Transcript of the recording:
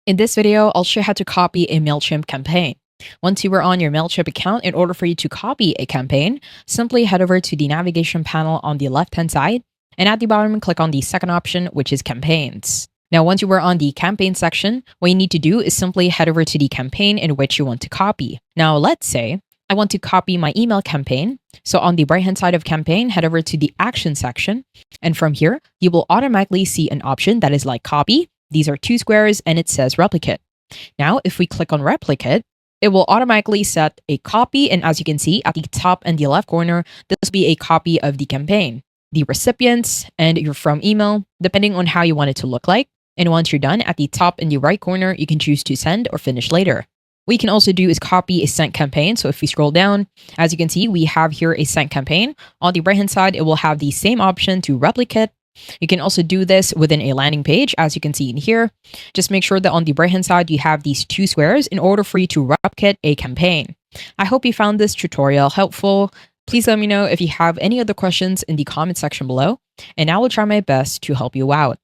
In this video, I'll show you how to copy a Mailchimp campaign. Once you are on your Mailchimp account, in order for you to copy a campaign, simply head over to the navigation panel on the left-hand side, and at the bottom, click on the second option, which is Campaigns. Now, once you are on the campaign section, what you need to do is simply head over to the campaign in which you want to copy. Now, let's say I want to copy my email campaign. So on the right-hand side of campaign, head over to the action section. And from here, you will automatically see an option that is like copy. These are two squares and it says replicate. Now, if we click on replicate, it will automatically set a copy. And as you can see at the top and the left corner, this will be a copy of the campaign, the recipients, and your from email, depending on how you want it to look like. And once you're done, at the top in the right corner, you can choose to send or finish later. What you can also do is copy a sent campaign. So if we scroll down, as you can see, we have here a sent campaign. On the right-hand side, it will have the same option to replicate. You can also do this within a landing page, as you can see in here. Just make sure that on the right-hand side, you have these two squares in order for you to replicate a campaign. I hope you found this tutorial helpful. Please let me know if you have any other questions in the comment section below, and I will try my best to help you out.